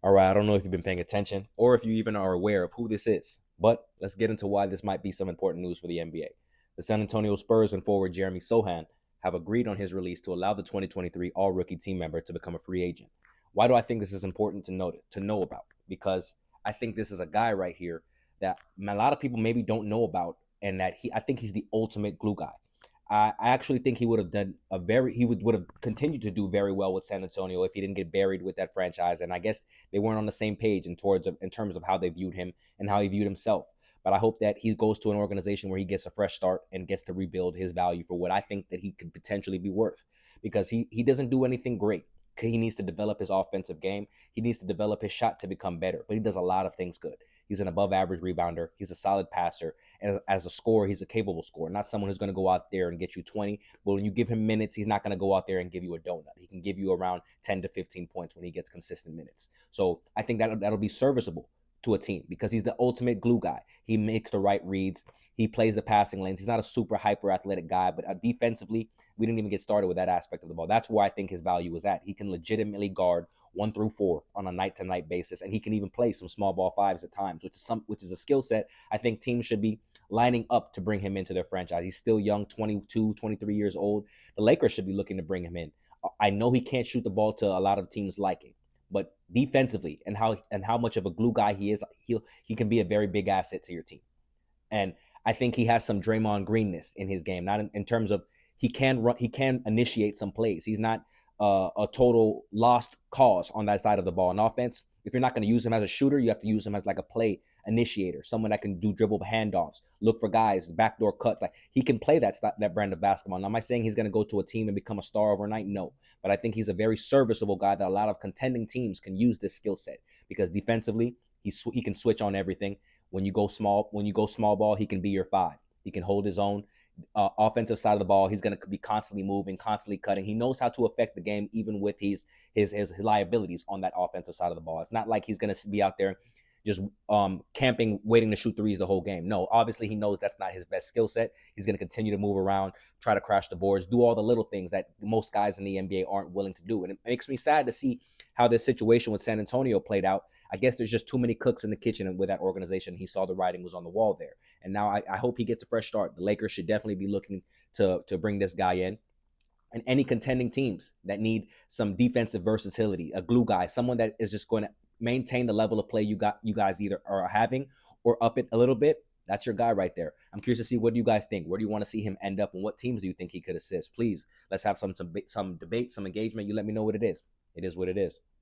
All right, I don't know if you've been paying attention or if you even are aware of who this is, but let's get into why this might be some important news for the NBA. The San Antonio Spurs and forward Jeremy Sochan have agreed on his release to allow the 2023 All-Rookie team member to become a free agent. Why do I think this is important to know about? Because I think this is a guy right here that a lot of people maybe don't know about, and that I think he's the ultimate glue guy. I actually think he would have done would have continued to do very well with San Antonio if he didn't get buried with that franchise. And I guess they weren't on the same page in terms of how they viewed him and how he viewed himself. But I hope that he goes to an organization where he gets a fresh start and gets to rebuild his value for what I think that he could potentially be worth. Because he doesn't do anything great. He needs to develop his offensive game. He needs to develop his shot to become better. But he does a lot of things good. He's an above average rebounder. He's a solid passer. And as a scorer, he's a capable scorer, not someone who's going to go out there and get you 20. But when you give him minutes, he's not going to go out there and give you a donut. He can give you around 10 to 15 points when he gets consistent minutes. So I think that'll be serviceable to a team because he's the ultimate glue guy. He makes the right reads. He plays the passing lanes. He's not a super hyper athletic guy, but defensively, we didn't even get started with that aspect of the ball. That's where I think his value is at. He can legitimately guard 1 through 4 on a night to night basis, and he can even play some small ball fives at times, which is a skill set I think teams should be lining up to bring him into their franchise. He's still young, 22, 23 years old. The Lakers should be looking to bring him in. I know he can't shoot the ball to a lot of teams' liking, but defensively and how much of a glue guy he is, he can be a very big asset to your team. And I think he has some Draymond Greenness in his game, not in terms of he can initiate some plays. He's not a total lost cause on that side of the ball. In offense, if you're not going to use him as a shooter, you have to use him as like a play initiator, someone that can do dribble handoffs, look for guys, backdoor cuts. Like he can play that brand of basketball. Now, am I saying he's going to go to a team and become a star overnight? No, but I think he's a very serviceable guy that a lot of contending teams can use this skill set because defensively he can switch on everything. When you go small ball, he can be your five. He can hold his own. Offensive side of the ball, he's going to be constantly moving, constantly cutting. He knows how to affect the game, even with his liabilities on that offensive side of the ball. It's not like he's going to be out there just camping, waiting to shoot threes the whole game. No, obviously he knows that's not his best skill set. He's going to continue to move around, try to crash the boards, do all the little things that most guys in the NBA aren't willing to do. And it makes me sad to see how this situation with San Antonio played out. I guess there's just too many cooks in the kitchen with that organization. He saw the writing was on the wall there. And now I hope he gets a fresh start. The Lakers should definitely be looking to bring this guy in. And any contending teams that need some defensive versatility, a glue guy, someone that is just going to maintain the level of play you guys either are having or up it a little bit. That's your guy right there. I'm curious to see what do you guys think. Where do you want to see him end up, and what teams do you think he could assist? Please, let's have some debate, some engagement. You let me know what it is. It is what it is.